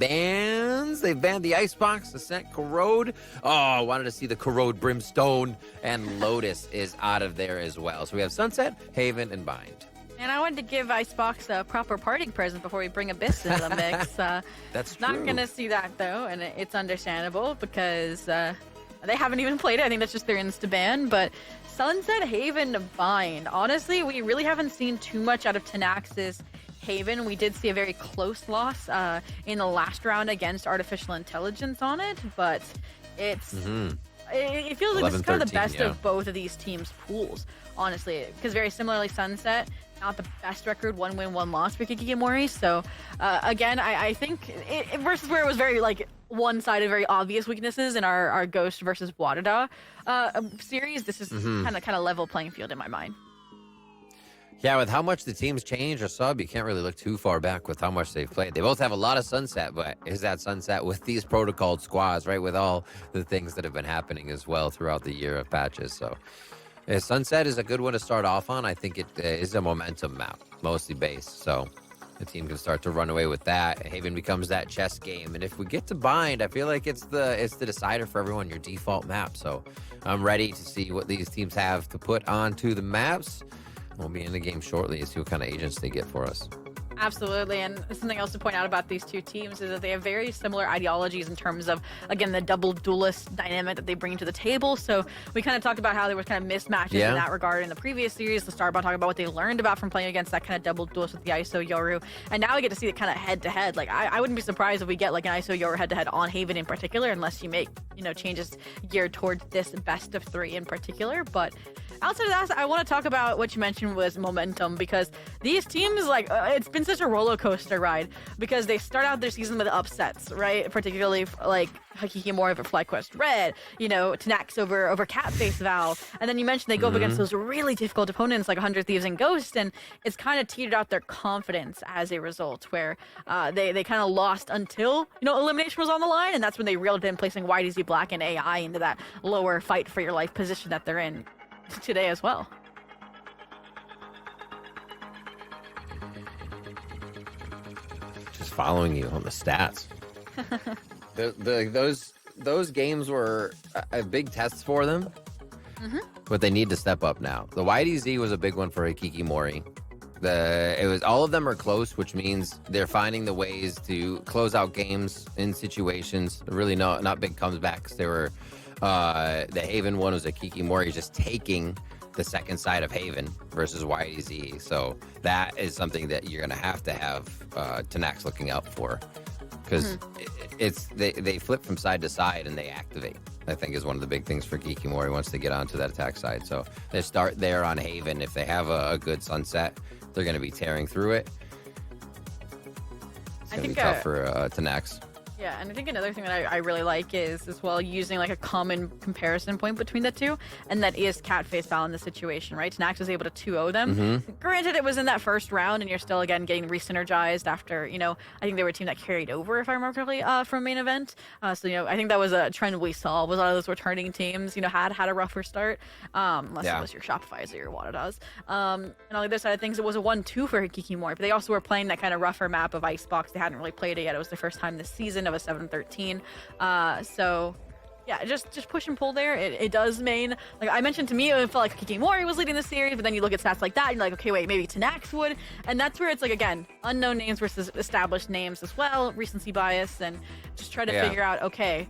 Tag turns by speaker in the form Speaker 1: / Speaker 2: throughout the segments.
Speaker 1: bans. They banned the Icebox, Ascent, Corrode. Oh, I wanted to see the Corrode Brimstone, and Lotus is out of there as well. So we have Sunset, Haven, and Bind.
Speaker 2: And I wanted to give Icebox a proper parting present before we bring Abyss into the mix.
Speaker 1: That's true.
Speaker 2: Not going to see that, though, and it's understandable because they haven't even played it. I think that's just their insta-ban, but Sunset, Haven, Bind. Honestly, we really haven't seen too much out of TNX's Haven. We did see a very close loss in the last round against Artificial Intelligence on it, but it's... It feels like this is kind of the best of both of these teams' pools, honestly, because very similarly, Sunset, not the best record, 1 win, 1 loss for Hikikomori. So again, I think versus where it was very like one-sided, very obvious weaknesses in our Ghost versus Wadada series, this is kind of level playing field in my mind.
Speaker 1: Yeah, with how much the teams change or sub, you can't really look too far back with how much they've played. They both have a lot of Sunset, but is that Sunset with these protocoled squads, right? With all the things that have been happening as well throughout the year of patches. So Sunset is a good one to start off on. I think it is a momentum map, mostly based. So the team can start to run away with that. Haven becomes that chess game. And if we get to Bind, I feel like it's the decider for everyone, your default map. So I'm ready to see what these teams have to put onto the maps. We'll be in the game shortly to see what kind of agents they get for us.
Speaker 2: Absolutely, and something else to point out about these two teams is that they have very similar ideologies in terms of, again, the double duelist dynamic that they bring to the table. So we kind of talked about how there was kind of mismatches in that regard in the previous series. The Starbot talked about what they learned about from playing against that kind of double duelist with the ISO Yoru, and now we get to see it kind of head-to-head. Like, I wouldn't be surprised if we get like an ISO Yoru head-to-head on Haven in particular, unless you make, changes geared towards this best of 3 in particular. But outside of that, I want to talk about what you mentioned was momentum, because these teams, like, it's been such a roller coaster ride, because they start out their season with upsets, right? Particularly like Hikikomori over FlyQuest Red, TNX over Catface Val, and then you mentioned they go up against those really difficult opponents like 100 Thieves and Ghost, and it's kind of teetered out their confidence as a result, where they kind of lost until elimination was on the line, and that's when they reeled in, placing YDZ Black and AI into that lower fight for your life position that they're in today as well.
Speaker 1: Just following you on the stats. Those games were a big test for them, but they need to step up now. The YDZ was a big one for Hikikomori. All of them are close, which means they're finding the ways to close out games in situations. Really not big comebacks. They were the Haven one was a Hikikomori just taking the second side of Haven versus YDZ. So that is something that you're going to have TNX looking out for, because they flip from side to side and they activate, I think, is one of the big things for Hikikomori once they get onto that attack side. So they start there on Haven. If they have a good Sunset, they're going to be tearing through it. It's going to be tough for TNX.
Speaker 2: Yeah, and I think another thing that I really like is as well using like a common comparison point between the two, and that is Catface Val in the situation, right? TNX was able to 2-0 them. Granted, it was in that first round, and you're still, again, getting re-synergized after, I think they were a team that carried over, if I remember correctly, from main event. So, I think that was a trend we saw, was a lot of those returning teams, had a rougher start, unless it was your Shopify's or your Wadadas. And on the other side of things, it was a 1-2 for Hikikomori, but they also were playing that kind of rougher map of Icebox. They hadn't really played it yet. It was their first time this season of a 7-13. So yeah, just push and pull there. It does mean, like I mentioned, to me, it felt like Hikikomori was leading the series, but then you look at stats like that and you're like, okay, wait, maybe TNX would. And that's where it's like, again, unknown names versus established names as well, recency bias, and just try to figure out, okay,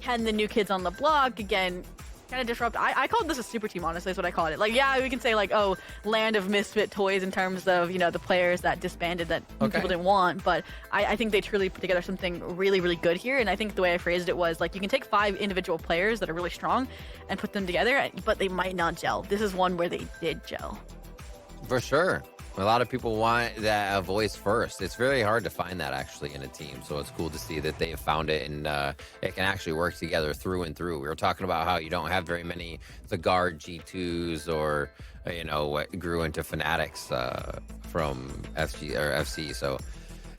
Speaker 2: can the new kids on the block, again, kind of disrupt. I called this a super team, honestly, is what I called it. Like, yeah, we can say like, oh, land of misfit toys in terms of, the players that disbanded that people didn't want, but I think they truly put together something really, really good here. And I think the way I phrased it was like, you can take 5 individual players that are really strong and put them together, but they might not gel. This is one where they did gel.
Speaker 1: For sure. A lot of people want that voice first. It's very hard to find that actually in a team. So it's cool to see that they have found it, and it can actually work together through and through. We were talking about how you don't have very many the guard G2s or what grew into Fanatics from FG or FC. So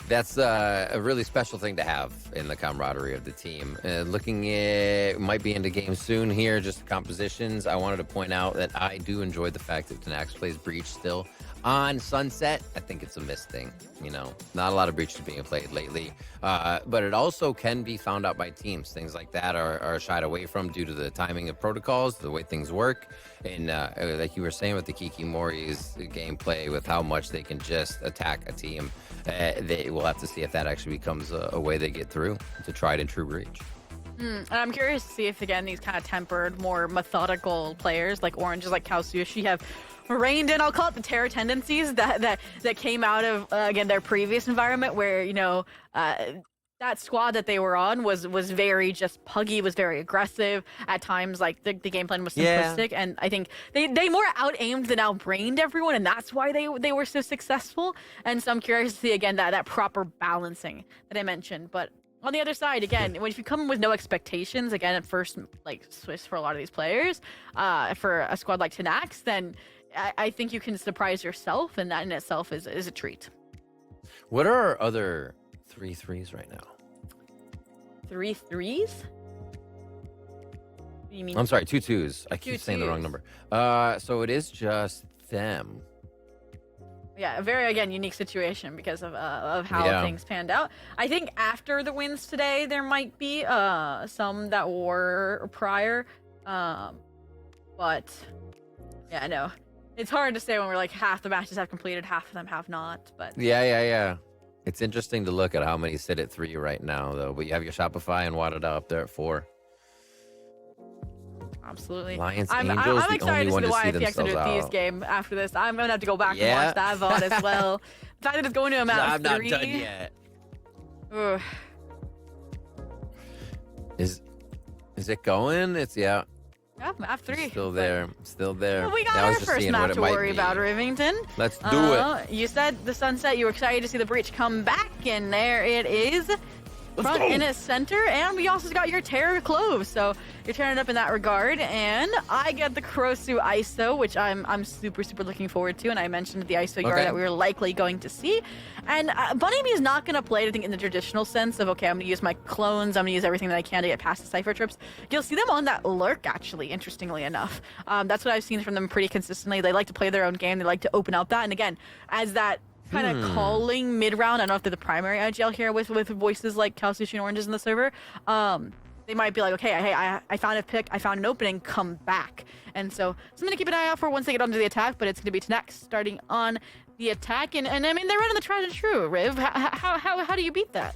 Speaker 1: that's a really special thing to have in the camaraderie of the team. Looking at, might be into games soon here, just compositions. I wanted to point out that I do enjoy the fact that TNX plays Breach still on Sunset, I think it's a missed thing. You know, not a lot of breaches being played lately, but it also can be found out by teams. Things like that are shied away from due to the timing of protocols, the way things work. And like you were saying with the Kikimori's gameplay, with how much they can just attack a team, they will have to see if that actually becomes a way they get through to tried and true breach.
Speaker 2: And I'm curious to see if, again, these kind of tempered, more methodical players like Oranges, like Kalsushi, have reined in, I'll call it, the terror tendencies that came out of, again, their previous environment where, you know, that squad that they were on was very just puggy, was very aggressive. At times, like, the game plan was simplistic. Yeah. And I think they more out-aimed than out-brained everyone, and that's why they were so successful. And so I'm curious to see, again, that proper balancing that I mentioned. But on the other side, again, if you come with no expectations, again, at first, like Swiss for a lot of these players, for a squad like TNX, then I think you can surprise yourself, and that in itself is a treat.
Speaker 1: What are our other 3-3s right now?
Speaker 2: 3-3s? You mean?
Speaker 1: I'm sorry, 2-2s. I keep saying the wrong number. So it is just them.
Speaker 2: Yeah, a very, again, unique situation because of how things panned out. I think after the wins today, there might be some that were prior. But, yeah, I know. It's hard to say when we're like half the matches have completed, half of them have not. But
Speaker 1: yeah. It's interesting to look at how many sit at 3 right now, though. But you have your Shopify and Wadada up there at 4.
Speaker 2: Absolutely.
Speaker 1: Lions,
Speaker 2: I'm excited to see the YFX under Thieves game after this. I'm going to have to go back and watch that VOD as well. The fact that it's going to a map
Speaker 1: I'm not done yet.
Speaker 2: Ugh.
Speaker 1: Is it going? It's, yeah.
Speaker 2: Yeah, map 3.
Speaker 1: Still there. Still there.
Speaker 2: Well, we got our first map to worry about, Rivington.
Speaker 1: Let's do it.
Speaker 2: You said the Sunset, you were excited to see the breach come back, and there it is. Front in its center, and we also got your Terror Clove, so you're tearing it up in that regard. And I get the Kurosu ISO, which I'm super looking forward to, and I mentioned the ISO yard that we were likely going to see. And Bunnybee is not going to play it, I think, in the traditional sense of, okay, I'm going to use my clones, I'm going to use everything that I can to get past the Cypher trips. You'll see them on that lurk, actually, interestingly enough. That's what I've seen from them pretty consistently. They like to play their own game, they like to open out that, and again, as that kind of calling mid-round. I don't know if they're the primary IGL here with voices like Kalsushi and Oranges in the server. They might be like, okay, hey, I found a pick, I found an opening, come back. And so something to keep an eye out for once they get onto the attack, but it's going to be TNX starting on the attack. And I mean, they're running the tried and true, Riv. How do you beat that?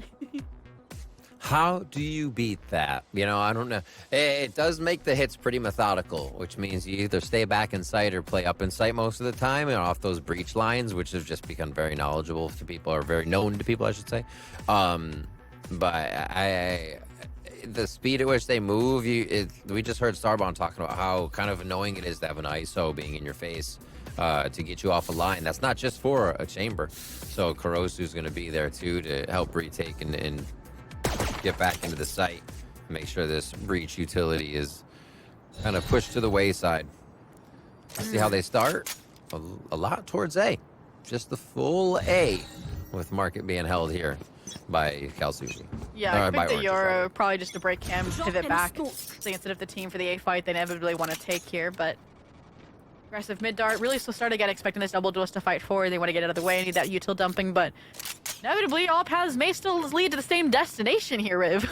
Speaker 1: How do you beat that? You know, I don't know. It does make the hits pretty methodical, which means you either stay back in sight or play up in sight most of the time, and off those breach lines, which have just become very knowledgeable to people, or very known to people, I should say. But the speed at which they move, we just heard Starbond talking about how kind of annoying it is to have an ISO being in your face to get you off a line. That's not just for a chamber. So Kurosu's going to be there too to help retake and get back into the site, make sure this breach utility is kind of pushed to the wayside. See how they start? A lot towards A. Just the full A, with market being held here by Kalsushi.
Speaker 2: Yeah, I think that you're probably just to break him, pivot back. So instead of the team for the A fight, they inevitably want to take here, but aggressive mid dart. Really still start again expecting this double duelist to fight forward. They want to get out of the way, need that util dumping, but inevitably all paths may still lead to the same destination here, Riv.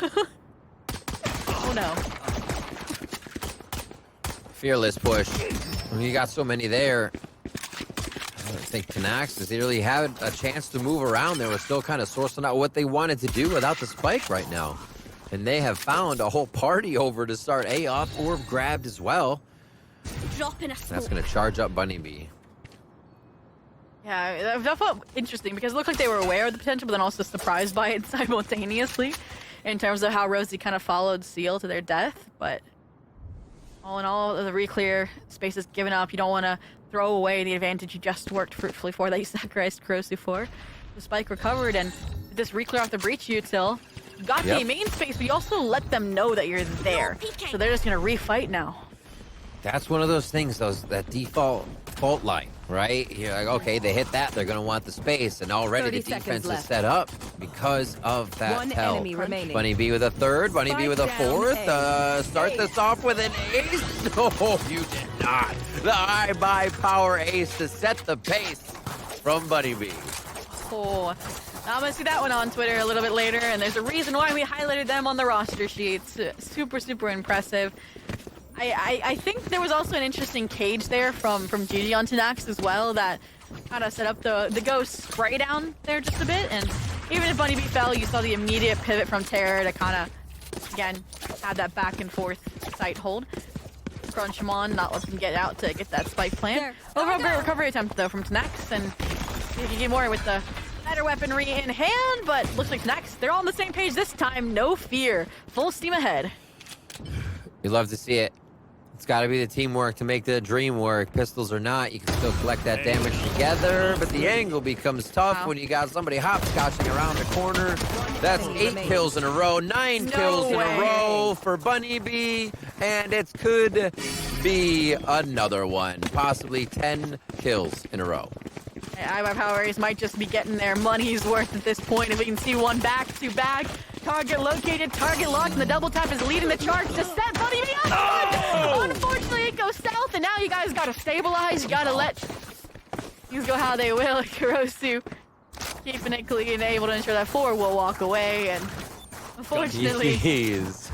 Speaker 2: Oh no.
Speaker 1: Fearless push. When you got so many there, I don't think TNX has really had a chance to move around. They were still kind of sourcing out what they wanted to do without the spike right now. And they have found a whole party over to start A off, orb grabbed as well. That's going to charge up Bunnybee.
Speaker 2: Yeah, that felt interesting because it looked like they were aware of the potential, but then also surprised by it simultaneously in terms of how Rosie kind of followed Seal to their death. But all in all, the re-clear space is given up. You don't want to throw away the advantage you just worked fruitfully for, that you sacrificed Kurosu for. The spike recovered, and this re-clear off the breach util. You got the main space, but you also let them know that you're there. So they're just going to re-fight now.
Speaker 1: That's one of those things, that default fault line, right? You're like, okay, they hit that, they're going to want the space, and already the defense is set up because of that
Speaker 3: One
Speaker 1: tell.
Speaker 3: enemy remaining.
Speaker 1: Bunnybee with a third, Bunnybee with a fourth. Start this off with an ace. No, you did not. The iBUYPOWER ace to set the pace. from Bunny B.
Speaker 2: Oh, I'm gonna see that one on Twitter a little bit later, and there's a reason why we highlighted them on the roster sheets. Super, super impressive. I think there was also an interesting cage there from Gigi on TNX as well that kind of set up the ghost spray down there just a bit, and even if Bunny B fell, you saw the immediate pivot from Terror to kind of, again, have that back and forth sight hold. Crunch him on, not let them get out to get that spike plant. Overall great recovery attempt though from TNX, and Mori with the better weaponry in hand, but looks like TNX, they're all on the same page this time, no fear. Full steam ahead.
Speaker 1: You love to see it. It's got to be the teamwork to make the dream work. Pistols or not, you can still collect that damage together, but the angle becomes tough when you got somebody hopscotching around the corner. That's 8 kills in a row, 9 kills in a row for Bunny B, and it could be another one, possibly 10 kills in a row.
Speaker 2: iBUYPOWER might just be getting their money's worth at this point. If we can see one back-to-back. Target located, target locked, and the double tap is leading the charge to set Bunny B up. Oh! Unfortunately, it goes south, and now you guys gotta stabilize. You gotta let things go how they will. Kurosu keeping it clean, able to ensure that 4 will walk away, and unfortunately,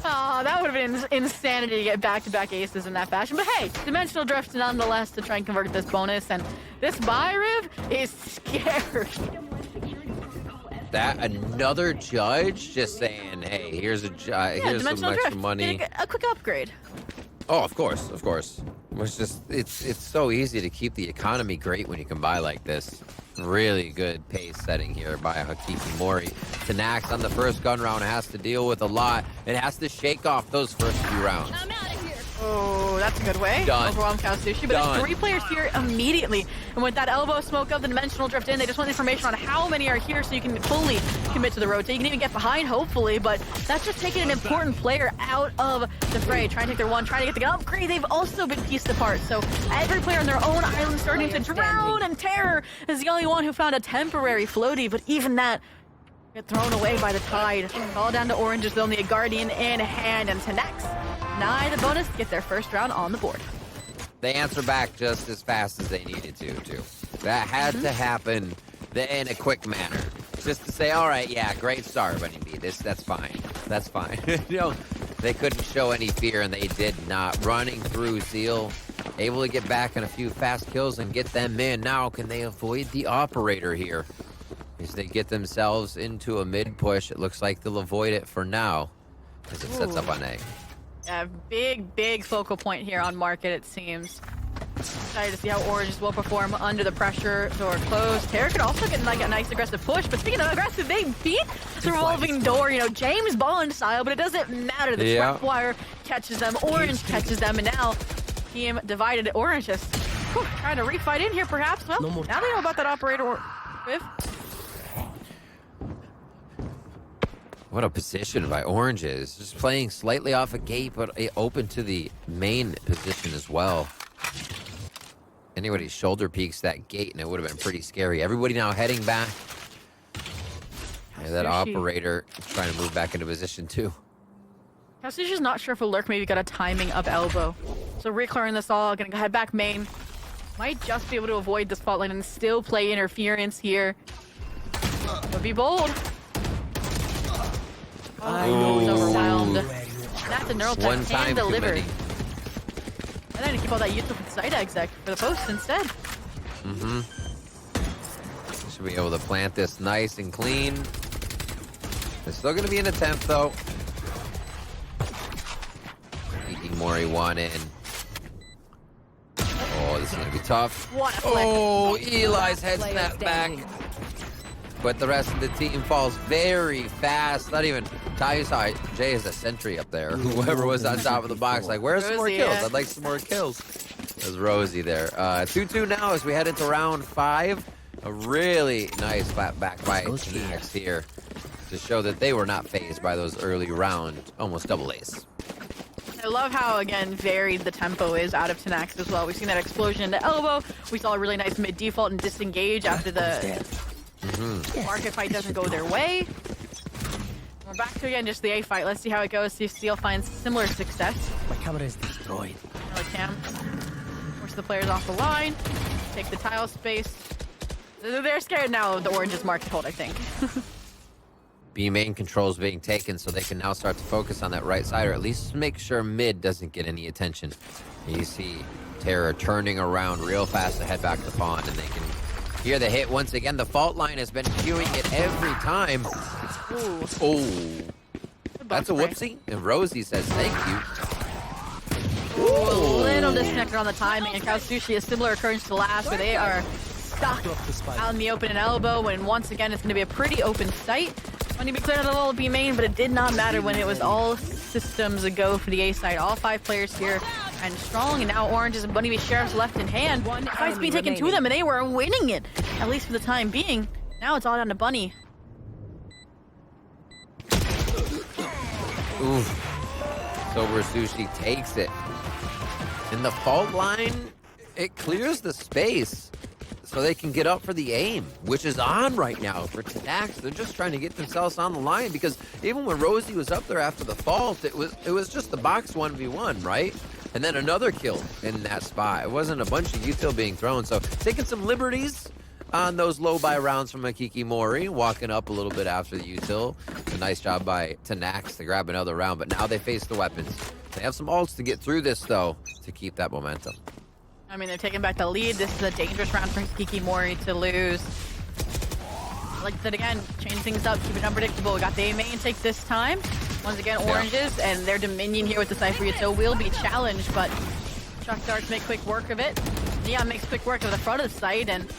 Speaker 2: that would have been insanity to get back-to-back aces in that fashion. But hey, dimensional drift nonetheless to try and convert this bonus, and this buy riv is scary.
Speaker 1: That another judge just saying, "Hey, here's here's some extra money."
Speaker 2: A quick upgrade.
Speaker 1: Oh, of course, of course. It's just it's so easy to keep the economy great when you can buy like this. Really good pace setting here by HAKI Mori. TNX on the first gun round has to deal with a lot. It has to shake off those first few rounds.
Speaker 2: I'm out of here. Oh, that's a good way.
Speaker 1: Done.
Speaker 2: Overwhelm Sushi, but there's 3 players here immediately. And with that elbow smoke of the dimensional drift in, they just want information on how many are here so you can fully commit to the rotate. You can even get behind, hopefully, but that's just taking an important player out of the fray. Trying to take their one, trying to get the upgrade. They've also been pieced apart. So every player on their own island starting to drown, and Terror is the only one who found a temporary floaty, but even that get thrown away by the tide. All down to Oranges, they'll need a Guardian in hand, and TNX nigh the bonus to get their first round on the board.
Speaker 1: They answer back just as fast as they needed to, too. That had to happen in a quick manner. Just to say, all right, yeah, great start, Bunny B. That's fine. That's fine. You know, they couldn't show any fear, and they did not. Running through Seal, able to get back on a few fast kills and get them in. Now, can they avoid the operator here? As they get themselves into a mid-push, it looks like they'll avoid it for now, as it sets up on A.
Speaker 2: A big focal point here on market, it seems. Excited to see how Oranges will perform under the pressure. Door closed. Terror could also get like a nice aggressive push, but speaking of aggressive, they beat the revolving door, you know, James Bond style, but it doesn't matter. The trap wire catches them, Orange catches them, and now team divided. Orange just trying to refight in here, perhaps. Well, now they know about that operator.
Speaker 1: What a position by Oranges. Just playing slightly off a gate, but open to the main position as well. Anybody shoulder peeks that gate, and it would have been pretty scary. Everybody now heading back. Yeah, that operator trying to move back into position too.
Speaker 2: Kasushi's not sure if a lurk maybe got a timing up elbow. So reclearing this all, gonna head back main. Might just be able to avoid the spotlight and still play interference here. Would be bold. Oh, he's overwhelmed. That's a neural tech hand delivered. And then keep all that useful side exec for the post instead.
Speaker 1: Should be able to plant this nice and clean. There's still going to be an attempt, though. Mori one in. Oh, this is going to be tough. Oh, Eli's head snap back. But the rest of the team falls very fast. Not even Ty saw Jay is a sentry up there. Whoever was on top of the box, like, where's some more kills? I'd like some more kills. There's Rosie there. 2-2 now as we head into round 5. A really nice flat back by TNX here to show that they were not phased by those early round, almost double ace.
Speaker 2: I love how, again, varied the tempo is out of TNX as well. We've seen that explosion into elbow. We saw a really nice mid-default and disengage after the market fight doesn't go their way. We're back to, again, just the A fight. Let's see how it goes. See if Seal finds similar success.
Speaker 3: My camera is destroyed.
Speaker 2: Cam. Force the players off the line. Take the tile space. They're scared now of the Orange's market hold, I think.
Speaker 1: B main controls being taken, so they can now start to focus on that right side, or at least make sure mid doesn't get any attention. You see Terror turning around real fast to head back to Pawn, and they can hear the hit once again. The fault line has been cueing it every time.
Speaker 2: Ooh.
Speaker 1: Oh, that's a whoopsie. And Rosie says thank you.
Speaker 2: Ooh, a little disconnected on the timing, and Kaosushi, a similar occurrence to last, where they are stuck out in the open and elbow, when once again it's going to be a pretty open site. Want to be clear on the little B main, but it did not matter when it was all systems a go for the A side. All 5 players here and strong, and now Orange's and Bunny Sheriff's left in hand. One fight's being taken to them, and they were winning it, at least for the time being. Now it's all down to Bunny.
Speaker 1: Ooh. Sober Sushi takes it. In the fault line, it clears the space so they can get up for the aim, which is on right now for TNX. They're just trying to get themselves on the line, because even when Rosie was up there after the fault, it was just the box 1v1, right? And then another kill in that spot. It wasn't a bunch of util being thrown. So taking some liberties on those low buy rounds from Akiki Mori, walking up a little bit after the util. It's a nice job by TNX to grab another round, but now they face the weapons. They have some ults to get through this, though, to keep that momentum.
Speaker 2: I mean, they're taking back the lead. This is a dangerous round for Hikikimori to lose. Like that again, change things up, keep it unpredictable. We got the A main take this time. Once again, Oranges, and their Dominion here with the Cypher Util will be challenged, but Chuck Darts make quick work of it. Neon makes quick work of the front of the site, and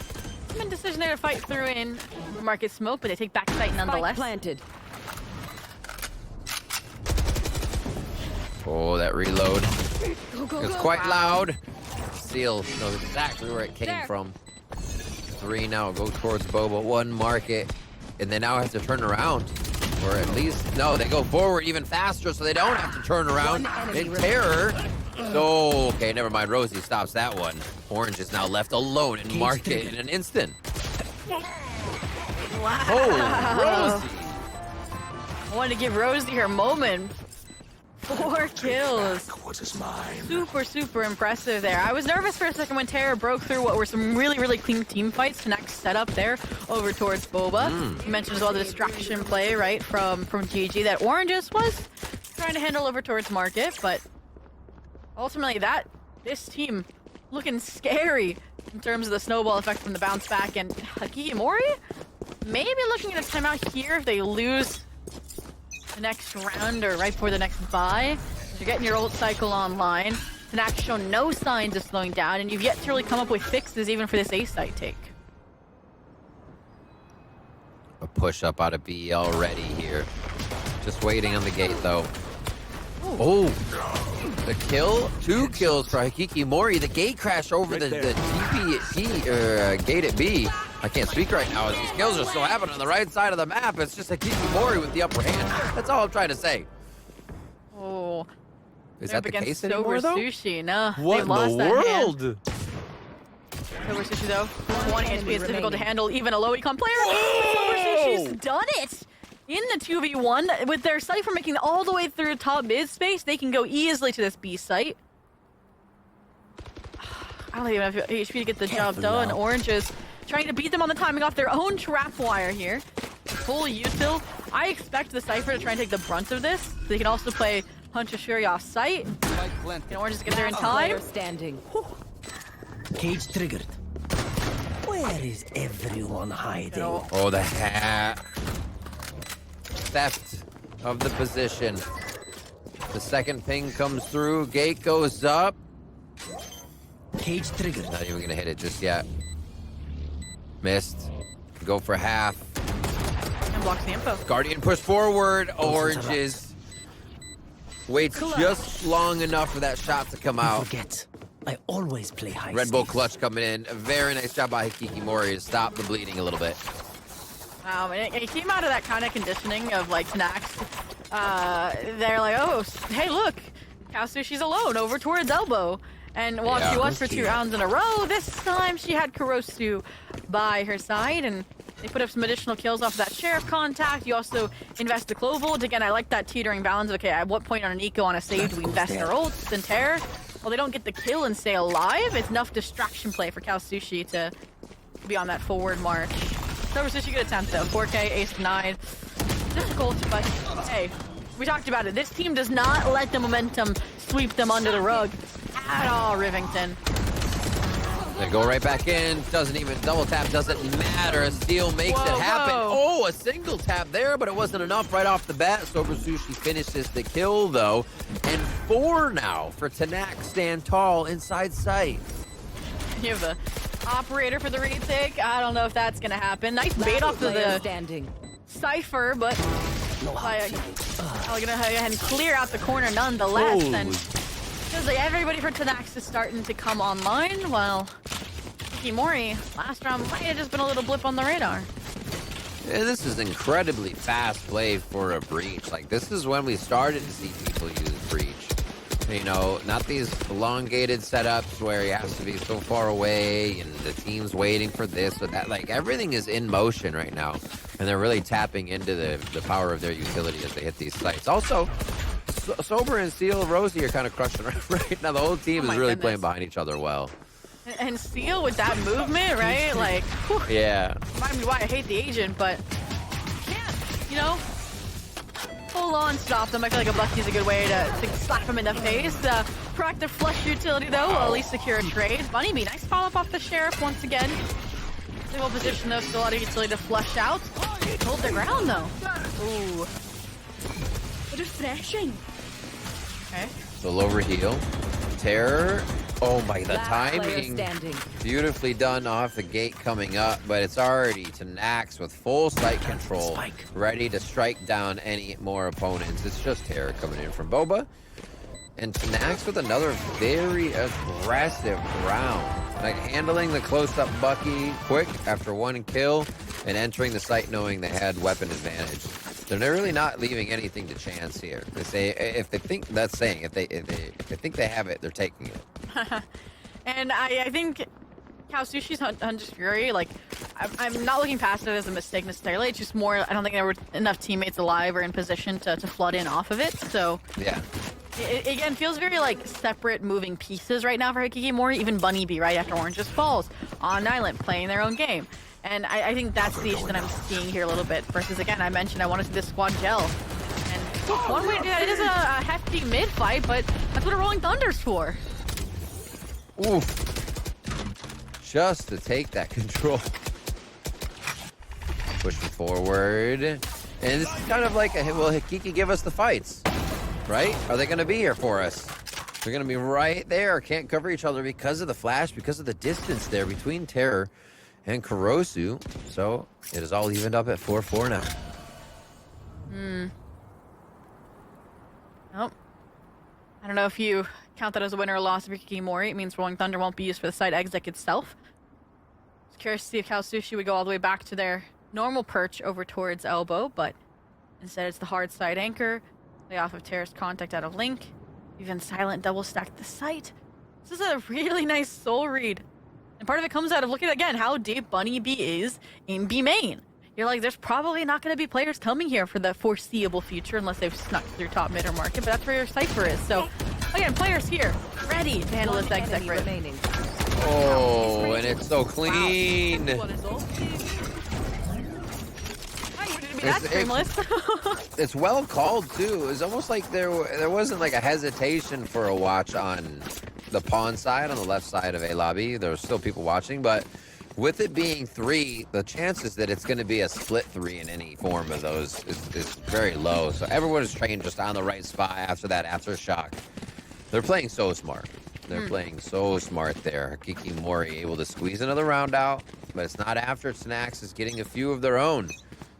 Speaker 2: some decision there to fight through in Market Smoke, but they take back site nonetheless.
Speaker 3: Planted.
Speaker 1: Oh, that reload. It was quite loud. Seal knows exactly where it came from. 3 now go towards Boba. 1 market, and they now have to turn around, or at least no, they go forward even faster, so they don't have to turn around in terror. So okay, never mind. Rosie stops that one. Orange is now left alone in market in an instant.
Speaker 2: Wow.
Speaker 1: Oh, Rosie!
Speaker 2: I wanted to give Rosie her moment. 4 kills.
Speaker 4: What is mine?
Speaker 2: Super impressive there. I was nervous for a second when Terra broke through what were some really clean team fights. TNX set up there over towards Boba. You mentioned as well the distraction play, right, from GG that Oranges was trying to handle over towards Market, but ultimately this team looking scary in terms of the snowball effect from the bounce back, and Hakimori maybe looking at a timeout here if they lose the next round or right before the next bye. You're getting your ult cycle online. TNX show no signs of slowing down, and you've yet to really come up with fixes even for this A site take.
Speaker 1: A push up out of B already here. Just waiting on the gate though. Oh, the kill. 2 kills for Hikikimori. The gate crash over the gate at B. I can't speak right now as these kills are still happening on the right side of the map. It's just Hikikimori with the upper hand. That's all I'm trying to say.
Speaker 2: Oh,
Speaker 1: is that the case anymore, though?
Speaker 2: Sushi, no.
Speaker 1: What in the world?
Speaker 2: Sober Sushi, though. 20 HP is difficult to handle, even a low econ player. Sober Sushi's done it! In the 2v1, with their Cypher making it all the way through top mid space, they can go easily to this B site. I don't even have HP to get the job done. Oranges trying to beat them on the timing off their own trap wire here. Full util. I expect the Cypher to try and take the brunt of this. They can also play Punch a Shuri off site. Can Oranges get there in time?
Speaker 3: Standing.
Speaker 4: Cage triggered. Where is everyone hiding?
Speaker 1: Oh, the hat. Theft of the position. The second ping comes through. Gate goes up.
Speaker 4: Cage triggered.
Speaker 1: Not even gonna hit it just yet. Missed. Go for half.
Speaker 2: And blocks the info.
Speaker 1: Guardian push forward. Oranges. Waits just long enough for that shot to come out.
Speaker 4: Forget. I always play high.
Speaker 1: Red Bull clutch coming in. A very nice job by Hikikimori to stop the bleeding a little bit.
Speaker 2: Wow, and it came out of that kind of conditioning of like TNX. They're like, oh, hey, look, Kaosushi's alone over towards elbow. And while she was for 2 rounds in a row, this time she had Kurosu by her side, and they put up some additional kills off of that sheriff contact. You also invest the Clovold. Again, I like that teetering balance. Okay, at what point on an eco on a save do we invest in our ults and terror? Well, they don't get the kill and stay alive. It's enough distraction play for Kaosushi to to be on that forward march. So we're such a good attempt though. 4K, ace denied. Difficult, but hey, we talked about it. This team does not let the momentum sweep them under the rug at all, Rivington.
Speaker 1: They go right back in. Doesn't even double tap. Doesn't matter. A steal makes it happen. Oh, a single tap there, but it wasn't enough right off the bat. Sober Sushi finishes the kill though, and 4 now for TNX. Stand tall inside sight.
Speaker 2: You have the operator for the retake. I don't know if that's gonna happen. Nice bait off of the Cypher, but I'm gonna go ahead and clear out the corner nonetheless.
Speaker 1: Holy.
Speaker 2: And feels like everybody for TNX is starting to come online. Well, Mori, last round might have just been a little blip on the radar.
Speaker 1: Yeah, this is incredibly fast play for a breach. Like, this is when we started to see people use breach. You know, not these elongated setups where he has to be so far away and the team's waiting for this or that. Like, everything is in motion right now, and they're really tapping into the power of their utility as they hit these sites. Also, Sober and Seal Rosie are kind of crushing right now. The whole team is really playing behind each other well.
Speaker 2: And Seal with that movement, right? Like, whew,
Speaker 1: yeah.
Speaker 2: remind me why I hate the agent, but can't, you know, full on stop them. I feel like a Bucky is a good way to slap him in the face. Proactive flush utility though, will at least secure a trade. Bunny Bee, nice follow up off the Sheriff once again. Stable position though, still a lot of utility to flush out. Hold the ground though. Ooh. Refreshing. Okay.
Speaker 1: So low over heal. Terror. Oh my, the timing. Beautifully done off the gate coming up, but it's already TNX with full site control, ready to strike down any more opponents. It's just Terror coming in from Boba. And TNX with another very aggressive round. Like handling the close-up Bucky quick after 1 kill and entering the site knowing they had weapon advantage. They're really not leaving anything to chance here. They say if they think that's saying if they think they have it, they're taking it.
Speaker 2: And I think Sushi's Hunter's Fury, like I'm not looking past it as a mistake necessarily. It's just more I don't think there were enough teammates alive or in position to flood in off of it. So
Speaker 1: yeah.
Speaker 2: It again feels very like separate moving pieces right now for HAKI Mori. Even Bunny Bee right after Orange just falls on island playing their own game. And I think that's the issue that I'm seeing here a little bit. Versus, again, I mentioned I want to see this squad gel. And one way to do that, it is a hefty mid-fight, but that's what a Rolling Thunder's for.
Speaker 1: Oof. Just to take that control. Pushing forward. And this is kind of like, will HAKI give us the fights? Right? Are they going to be here for us? They're going to be right there. Can't cover each other because of the flash, because of the distance there between Terror and Kurosu. So it is all evened up at 4-4 now.
Speaker 2: Nope. I don't know if you count that as a win or a loss for HAKI Mori. It means Rolling Thunder won't be used for the site exec itself. I was curious to see if Sushi would go all the way back to their normal perch over towards elbow, but instead it's the hard side anchor. Lay off of terrorist contact out of link. Even silent double stacked the site. This is a really nice soul read. And part of it comes out of looking again how deep Bunny Bee is in B main. You're like, there's probably not going to be players coming here for the foreseeable future unless they've snuck through top mid or market, but that's where your Cypher is. So again, players here ready to handle this exec rip.
Speaker 1: Oh, and it's so clean. It's well called too. It's almost like there wasn't like a hesitation for a watch on the pawn side, on the left side of A lobby. There were still people watching, but with it being 3, the chances that it's going to be a split 3 in any form of those is very low. So everyone is trained just on the right spot after that aftershock. They're playing so smart. They're playing so smart there. HAKI Mori able to squeeze another round out, but it's not after TNX is getting a few of their own.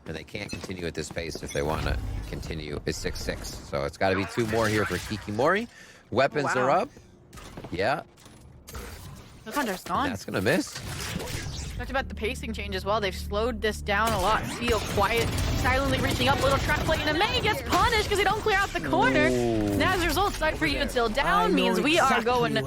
Speaker 1: And they can't continue at this pace if they want to continue. It's 6-6. So it's got to be 2 more here for HAKI Mori. Weapons are up. Yeah.
Speaker 2: The Thunder's gone.
Speaker 1: That's going to miss.
Speaker 2: Talked about the pacing change as well. They've slowed this down a lot. Seal quiet, silently reaching up. Little trap play, and May gets punished because they don't clear out the corner. And as a result, site for you until down means we are going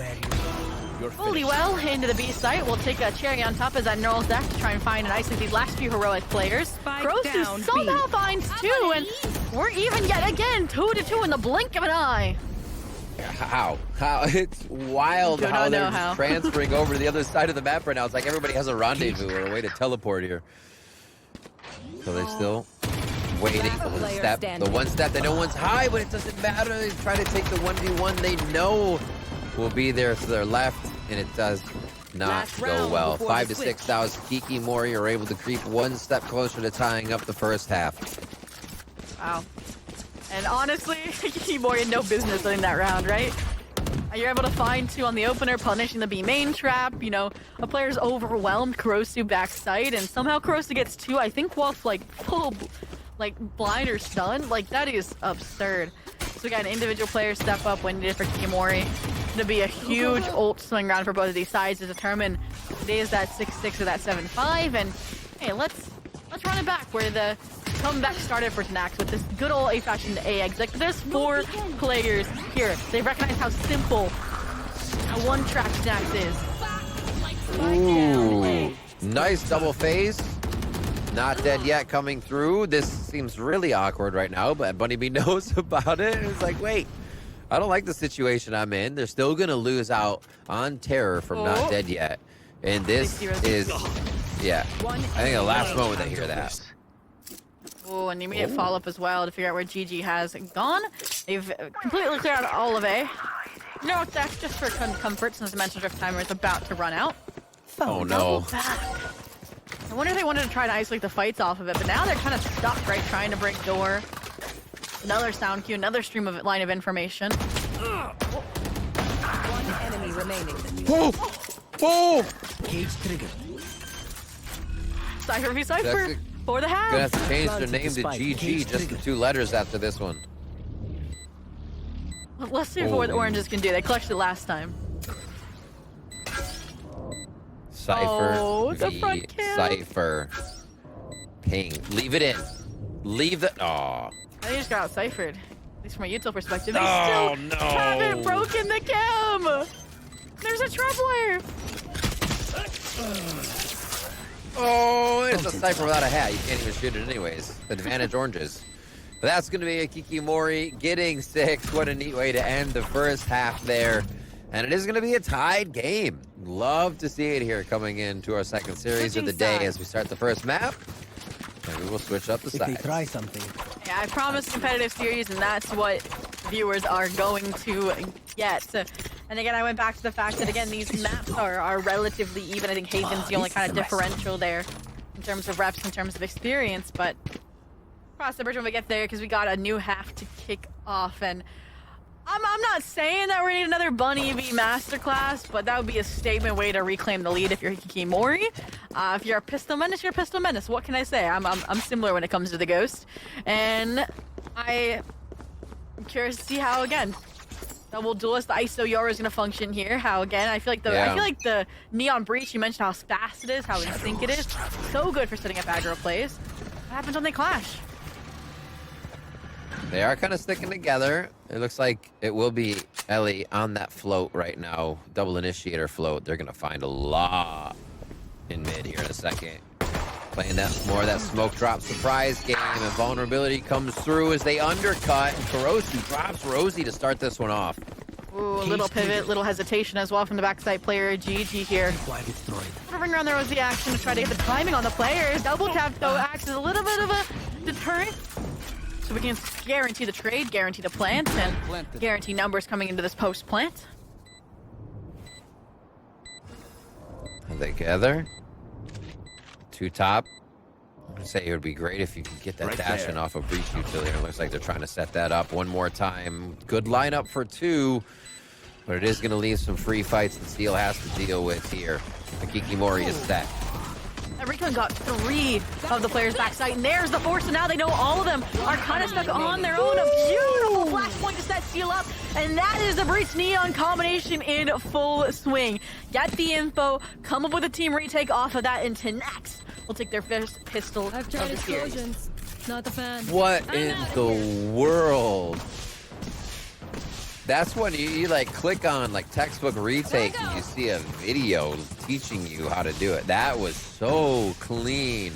Speaker 2: fully well into the B site. We'll take a cherry on top as that neural deck to try and find an ice of these last few heroic players. Kurosu somehow finds 2, and we're even yet again 2-2 in the blink of an eye.
Speaker 1: How? It's wild how they're just transferring over to the other side of the map right now. It's like everybody has a rendezvous or a way to teleport here. So they're still waiting for the step. The one step, they know one's high, but it doesn't matter. They try to take the 1v1 they know will be there to their left, and it does not go well. 5 to 6 now as Kiki Mori are able to creep one step closer to tying up the first half.
Speaker 2: Wow. And honestly, Kiki Mori had no business in that round, right? You're able to find two on the opener, punishing the B main trap. You know, a player's overwhelmed, Kurosu backside, and somehow Kurosu gets two, I think, whilst like full, like blind or stunned. Like, that is absurd. So we got an individual player step up when needed for Kiki Mori. To be a huge ult swing round for both of these sides to determine if it is that 6-6 or that 7-5. And hey, let's run it back where the comeback started for TNX with this good old A-fashioned A exit. There's 4 players here. They recognize how simple a one-track TNX is.
Speaker 1: Ooh, nice double phase. Not dead yet coming through. This seems really awkward right now, but Bunny B knows about it. It's like, wait, I don't like the situation I'm in. They're still going to lose out on Terror from Not Dead Yet. And this is, yeah, I think the last moment they hear that.
Speaker 2: Oh, an immediate follow-up as well to figure out where GG has gone. They've completely cleared out all of A. No, that's just for comfort since the Dimension Drift timer is about to run out.
Speaker 1: Oh no.
Speaker 2: I wonder if they wanted to try to isolate the fights off of it, but now they're kind of stuck, right? Trying to break door. Another sound cue, another stream of line of information.
Speaker 3: One enemy remaining.
Speaker 1: Oh! Oh!
Speaker 4: Cage triggered.
Speaker 2: Cypher v Cypher for the half.
Speaker 1: Gonna have to change their name to GG, just the 2 letters after this one.
Speaker 2: Let's see what the oranges can do. They clutched it last time.
Speaker 1: Cypher
Speaker 2: the
Speaker 1: v
Speaker 2: front kill.
Speaker 1: Cypher. Ping. Leave it in. Leave the. Aw.
Speaker 2: They just got out-cyphered. At least from a util perspective. They
Speaker 1: Oh,
Speaker 2: still
Speaker 1: no.
Speaker 2: haven't broken the cam! There's a trapwire!
Speaker 1: Oh, it's a Cypher without a hat. You can't even shoot it anyways. Advantage oranges. But that's going to be a Kiki Mori getting 6. What a neat way to end the first half there. And it is going to be a tied game. Love to see it here coming into our second series of the day as we start the first map. And we will switch up the sides.
Speaker 4: If they try something.
Speaker 2: Yeah, I promised competitive series, and that's what viewers are going to get. And again, I went back to the fact that, again, these maps are relatively even. I think Haven's the only kind of differential there in terms of reps, in terms of experience. But cross the bridge when we get there, because we got a new half to kick off. And I'm not saying that we need another Bunny V masterclass, but that would be a statement way to reclaim the lead if you're Kiki Mori. If you're a Pistol Menace, you're a Pistol Menace. What can I say? I'm similar when it comes to the Ghost. And I'm curious to see how, again, double duelist, the ISO Yora is going to function here. How, again, I feel like the Neon Breach, you mentioned how fast it is, how in sync it is. So good for setting up aggro plays. What happens when they clash?
Speaker 1: They are kind of sticking together. It looks like it will be Ellie on that float right now. Double initiator float. They're going to find a lot in mid here in a second. Playing that more of that smoke drop surprise game, and vulnerability comes through as they undercut, and Kurosu drops Rosie to start this one off.
Speaker 2: Ooh, a little pivot, little hesitation as well from the backside player, GG here. Moving around the Rosie action to try to get the timing on the players. Double tap, though, acts as a little bit of a deterrent. So we can guarantee the trade, guarantee the plant, and guarantee numbers coming into this post-plant.
Speaker 1: Together. 2 top. I'm gonna say it would be great if you could get that dash in off of Breach Utility. It looks like they're trying to set that up one more time. Good lineup for 2, but it is gonna leave some free fights that Steel has to deal with here. The Kiki Mori is set.
Speaker 2: Recon got 3 of the players backside, and there's the force, and now they know all of them are kind of stuck on their own. A beautiful flashpoint to set Steel up, and that is the Breach Neon combination in full swing. Get the info, come up with a team retake off of that, and TNX will take their first pistol of the series.
Speaker 3: Not a fan.
Speaker 1: What in the world? That's when you like click on like textbook retake and you see a video teaching you how to do it. That was so clean.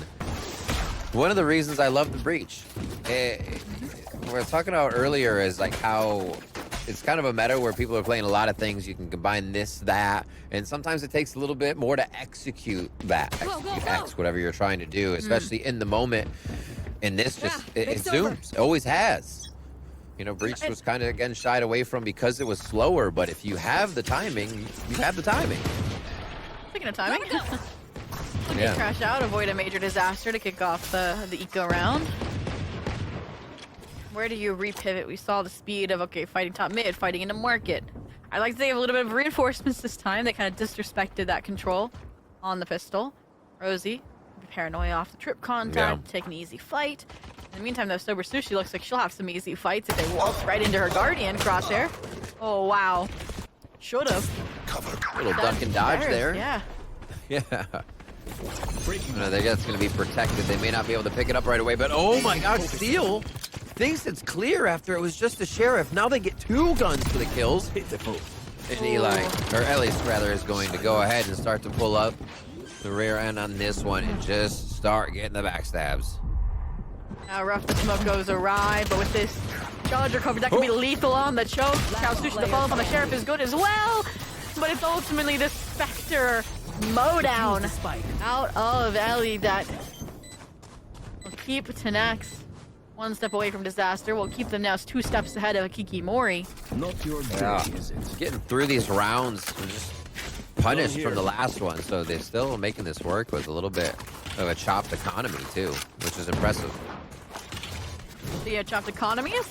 Speaker 1: One of the reasons I love the Breach, we were talking about earlier is like how it's kind of a meta where people are playing a lot of things. You can combine this, that, and sometimes it takes a little bit more to execute that. Execute X, whatever you're trying to do, especially in the moment. And this just, it zooms. It always has. You know, Breach was kind of, again, shied away from because it was slower, but if you have the timing, you have the timing.
Speaker 2: Speaking of timing, just crash out, avoid a major disaster to kick off the eco round. Where do you repivot? We saw the speed of, okay, fighting top mid, fighting into market. I like to say a little bit of reinforcements this time. They kind of disrespected that control on the pistol. Rosie, paranoia off the trip contact, take an easy fight. In the meantime, though, Sober Sushi looks like she'll have some easy fights if they waltz right into her Guardian crosshair. Oh, wow. Should've.
Speaker 1: Little duck and dodge there.
Speaker 2: Yeah.
Speaker 1: Yeah. No, they guess it's going to be protected. They may not be able to pick it up right away, but oh my gosh, Steel thinks it's clear after it was just the Sheriff. Now they get 2 guns for the kills. And Eli, or Ellis rather, is going to go ahead and start to pull up the rear end on this one and just start getting the backstabs.
Speaker 2: Now rough, the smoke goes awry, but with this charger coverage, that could be lethal on the choke. Sushi, the follow-up on the Sheriff is good as well, but it's ultimately the Spectre mowdown out of Ellie that will keep TNX 1 step away from disaster. Will keep them now 2 steps ahead of HAKI Mori.
Speaker 4: Not your
Speaker 1: day,
Speaker 4: is it?
Speaker 1: Getting through these rounds and just punished from the last one, so they're still making this work with a little bit of a chopped economy too, which is impressive.
Speaker 2: The chopped economy is,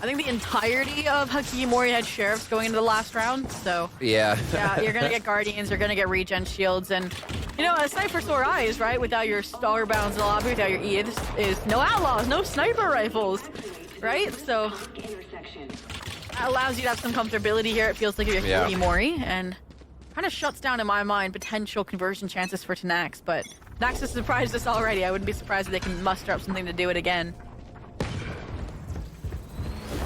Speaker 2: I think, the entirety of HAKI Mori had Sheriffs going into the last round, so
Speaker 1: yeah,
Speaker 2: you're gonna get Guardians, you're gonna get regen shields, and you know, a sniper sore eyes, right? Without your star bounds in the lobby, without your E, this is no outlaws, no sniper rifles, right? So that allows you to have some comfortability here. It feels like you're HAKI Mori, and kind of shuts down, in my mind, potential conversion chances for TNX, but TNX has surprised us already. I wouldn't be surprised if they can muster up something to do it again.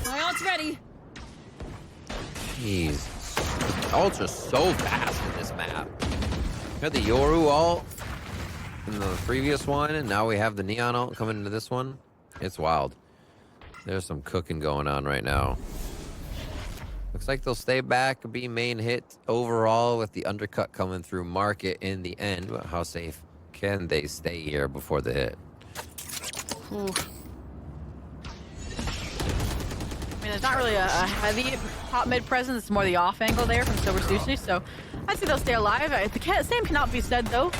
Speaker 3: My ult's ready.
Speaker 1: Jeez. Ult's just so fast in this map. We had the Yoru ult in the previous one, and now we have the Neon ult coming into this one. It's wild. There's some cooking going on right now. Looks like they'll stay back, be main hit overall with the undercut coming through market in the end. But how safe can they stay here before the hit?
Speaker 2: Ooh. I mean, there's not really a heavy top mid presence. It's more the off angle there from Silver Sushi, so I'd say they'll stay alive. The same cannot be said, though.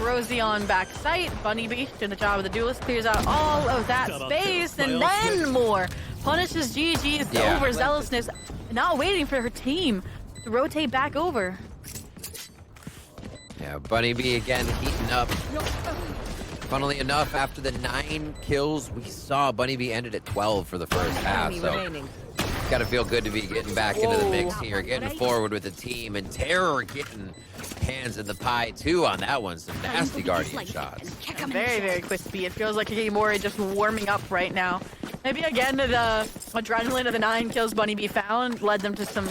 Speaker 2: Rosie on back sight. Bunny Bee doing the job of the duelist. Clears out all of that space, and then more. Punishes GG's overzealousness. Not waiting for her team to rotate back over.
Speaker 1: Yeah, Bunny Bee again heating up. Funnily enough, after the 9 kills we saw, Bunny Bee ended at 12 for the first half. So gotta feel good to be getting back into the mix here, getting forward with the team, and Terror getting hands in the pie too on that one. Some nasty Guardian shots.
Speaker 2: Very, very crispy. It feels like HAKI Mori just warming up right now. Maybe again the adrenaline of the 9 kills Bunny Bee found led them to some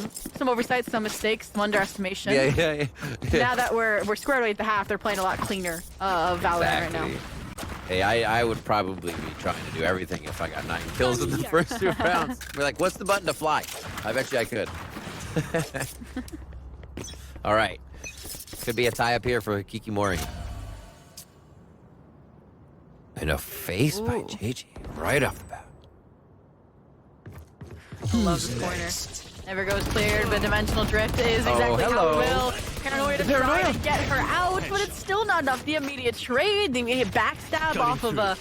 Speaker 2: oversights, some mistakes, some underestimation.
Speaker 1: Yeah.
Speaker 2: Now that we're squared away at the half, they're playing a lot cleaner of Valorant right now.
Speaker 1: Hey, I would probably be trying to do everything if I got 9 kills in the first 2 rounds. We're like, what's the button to fly? I bet you I could. All right. Could be a tie up here for HAKI Mori. And a face by JJ right off the bat.
Speaker 2: Love this corner. Never goes cleared, but dimensional drift is exactly how it will. Paranoia to try to get her out, but it's still not enough. The immediate trade, the immediate backstab off of a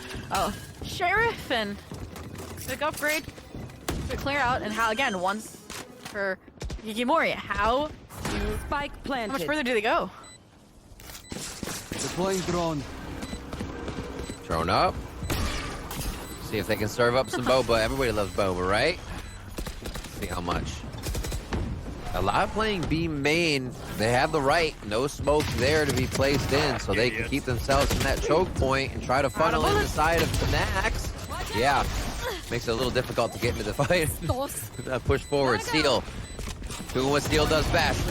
Speaker 2: Sheriff, and quick upgrade to clear out. And how again, once for HAKI Mori, how much further do they go?
Speaker 4: Deploying drone.
Speaker 1: Drone up. See if they can serve up some boba. Everybody loves boba, right? See how much. A lot playing B main. They have the right. No smoke there to be placed in, so they can keep themselves in that choke point and try to funnel in the side of TNX. Yeah, makes it a little difficult to get into the fight. Push forward. Steel. Doing what Steel does best.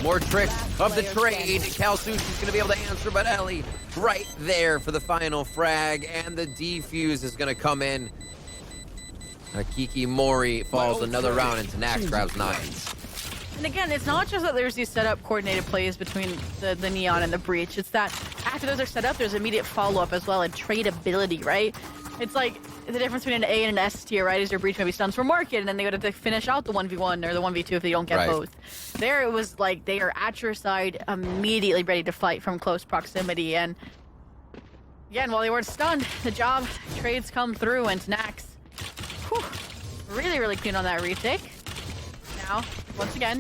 Speaker 1: More tricks of the trade. Cal Sushi's going to be able to answer, but Ellie right there for the final frag, and the defuse is going to come in. HAKI Mori falls another round into TNX grabs 9.
Speaker 2: And again, it's not just that there's these setup coordinated plays between the Neon and the Breach. It's that after those are set up, there's immediate follow-up as well and tradability, right? It's like the difference between an A and an S tier, right? Is your Breach maybe stuns for market, and then they go to finish out the 1v1 or the 1v2 if they don't get both. There it was like they are at your side, immediately ready to fight from close proximity. And again, while they weren't stunned, the job trades come through, and TNX, really, really clean on that retake. Now, once again,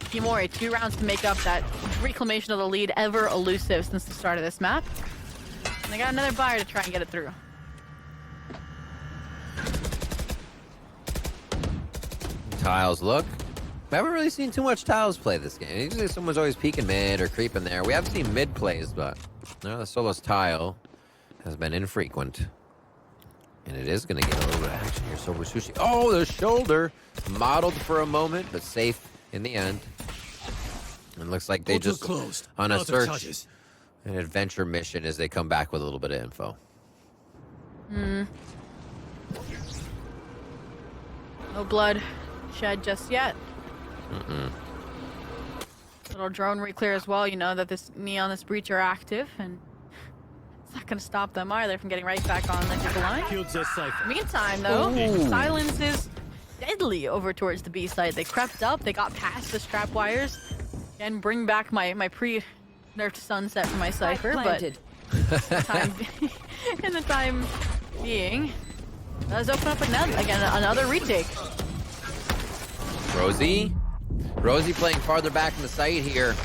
Speaker 2: Kimori, 2 rounds to make up that reclamation of the lead, ever elusive since the start of this map. And they got another buyer to try and get it through.
Speaker 1: Tiles look. We haven't really seen too much Tiles play this game. Usually someone's always peeking mid or creeping there. We have seen mid plays, but no, the Solos Tile has been infrequent. And it is going to get a little bit of action here. Sober Sushi. Oh, the shoulder. Modeled for a moment, but safe in the end. And looks like they just
Speaker 4: closed.
Speaker 1: On a search, an adventure mission as they come back with a little bit of info.
Speaker 2: No blood shed just yet. Little drone reclear as well. You know that this Neon, this Breach are active, and it's not going to stop them either from getting right back on the line. Meantime, though, silence is deadly over towards the B side. They crept up, they got past the strap wires, and bring back my pre-nerfed sunset for my Cypher, but in the time being, does open up another retake.
Speaker 1: Rosie playing farther back in the site here.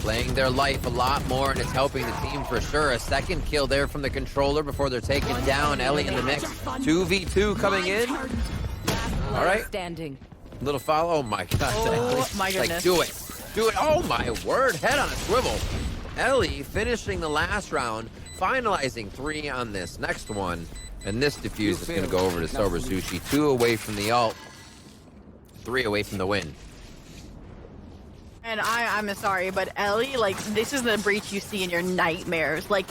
Speaker 1: Playing their life a lot more, and it's helping the team for sure. A second kill there from the controller before they're taken down. Ellie in the mix. 2v2 coming in. All right. Little follow. Oh my god.
Speaker 2: Oh my goodness.
Speaker 1: Like, do it. Do it. Oh my word. Head on a swivel. Ellie finishing the last round, finalizing 3 on this next one. And this defuse is going to go over to Sober Sushi. 2 away from the ult. 3 away from the win.
Speaker 2: And I'm sorry, but Ellie, like, this is the Breach you see in your nightmares. Like,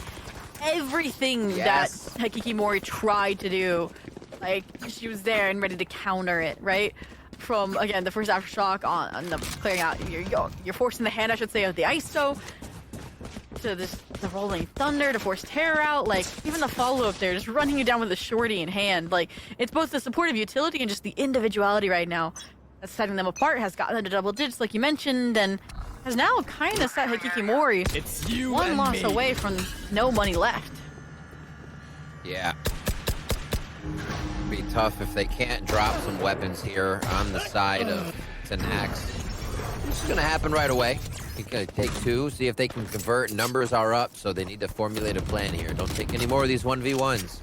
Speaker 2: everything that HAKI Mori tried to do, like, she was there and ready to counter it, right? From, again, the first aftershock on the clearing out, you're forcing the hand, I should say, of the ISO, to the rolling thunder to force terror out, like, even the follow-up there, just running you down with a shorty in hand. Like, it's both the supportive utility and just the individuality right now that's setting them apart, has gotten them to double digits, like you mentioned, and has now kind of set HAKI Mori one loss away from no money left.
Speaker 1: Yeah. Be tough if they can't drop some weapons here on the side of TNX. This is going to happen right away. He's going to take 2, see if they can convert. Numbers are up, so they need to formulate a plan here. Don't take any more of these 1v1s.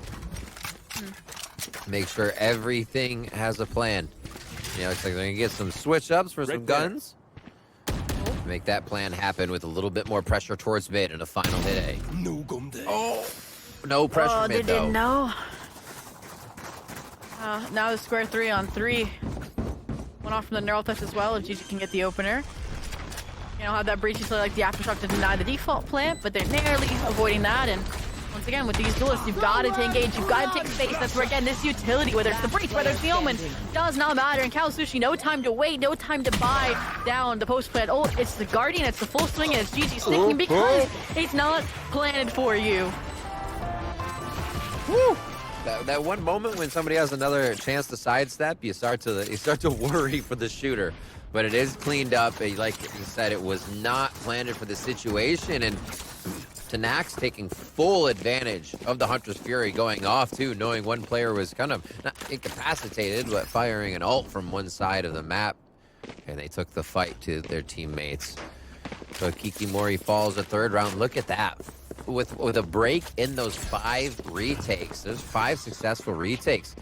Speaker 1: Make sure everything has a plan. You know, looks like they're going to get some switch-ups for some guns. Make that plan happen with a little bit more pressure towards mid in a final hit A. Oh, no pressure mid, though.
Speaker 2: They didn't know. Now the square 3-on-3. One off from the neural touch as well, if GG can get the opener. You know, have that Breach usually like the aftershock to deny the default plant, but they're narrowly avoiding that. And once again, with these duelists, you've got to engage, you've got to take space. That's where, again, this utility, whether it's the Breach, whether it's the Omen, does not matter. And Sushi, no time to wait, no time to buy down the post plant. Oh, it's the Guardian, it's the full swing, and it's GG sticking because it's not planted for you.
Speaker 1: Woo! That one moment when somebody has another chance to sidestep, you start to worry for the shooter. But it is cleaned up. Like you said, it was not planted for the situation, and TNX taking full advantage of the Hunter's Fury going off too, knowing one player was kind of not incapacitated, but firing an ult from one side of the map, and they took the fight to their teammates. So HAKI Mori falls the 3rd round. Look at that. With a break in those 5 retakes, there's 5 successful retakes.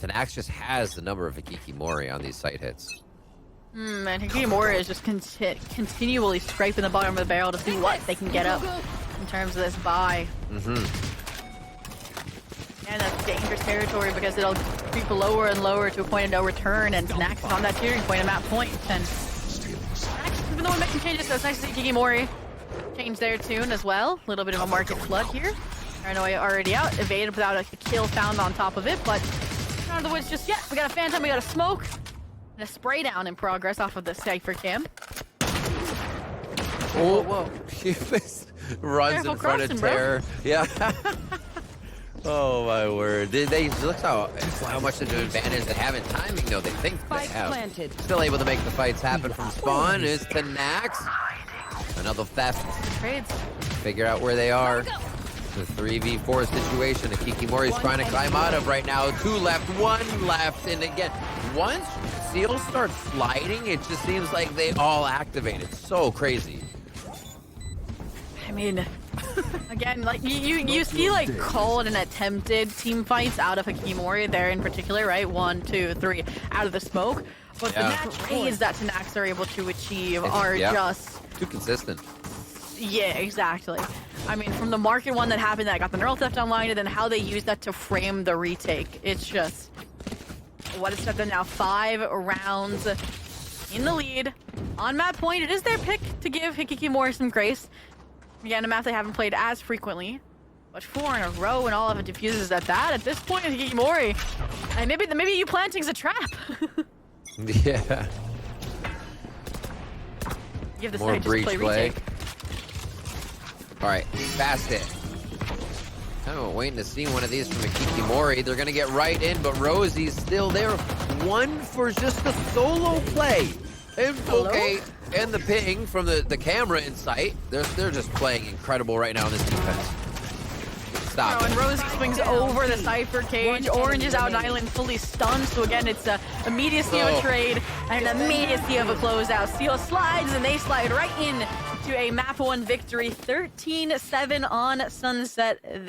Speaker 1: TNX just has the number of HAKI Mori on these site hits.
Speaker 2: And HAKI Mori is just continually scraping the bottom of the barrel to see what they can get up in terms of this buy. And that's dangerous territory because it'll creep lower and lower to a point of no return, and TNX is on that teetering point, a map point. And TNX, even though we're making changes, so it's nice to see HAKI Mori change their tune as well. A little bit of a market flood here. Paranoia already out, evaded without a kill found on top of it, but of the woods just yet. We got a phantom, we got a smoke, and a spray down in progress off of the Cypher cam.
Speaker 1: Oh,
Speaker 2: whoa.
Speaker 1: He runs
Speaker 2: Careful
Speaker 1: in front of
Speaker 2: crossing, bro.
Speaker 1: terror. Yeah. Oh my word! They look how much of an advantage they have in timing, though. They think they
Speaker 3: Spike
Speaker 1: have.
Speaker 3: planted.
Speaker 1: Still able to make the fights happen from spawn is TNX. Another theft.
Speaker 2: Trades.
Speaker 1: Figure out where they are. The 3v4 situation. Hikimori's trying to climb out of right now. 2 left, 1 left, and again, once Seal starts sliding, it just seems like they all activate. It's so crazy.
Speaker 2: I mean, again, like you see like cold and attempted team fights out of Hikimori there in particular, right? 1, 2, 3 out of the smoke. But the trades that TNX are able to achieve are just
Speaker 1: too consistent.
Speaker 2: Yeah, exactly. I mean, from the market one that happened that got the neural theft online, and then how they use that to frame the retake. It's just what it's done now. 5 rounds in the lead on map point. It is their pick to give Hikimori some grace. Again, a map they haven't played as frequently, but 4 in a row and all of it diffuses at that. At this point, Hikimori, and maybe you planting's a trap.
Speaker 1: Yeah.
Speaker 2: Give the
Speaker 1: More
Speaker 2: side just
Speaker 1: breach
Speaker 2: play
Speaker 1: play.
Speaker 2: retake.
Speaker 1: All right, fast hit. Kind of waiting to see one of these from Hikimori. They're gonna get right in, but Rosie's still there. 1 for just a solo play. And, okay, and the ping from the camera in sight. They're just playing incredible right now in this defense. Stop.
Speaker 2: And Rosie swings over the Cypher cage. Orange is out island, fully stunned. So again, it's a immediacy of a trade and an immediacy of a closeout. Seal slides, and they slide right in to a map 1 victory. 13-7 on Sunset.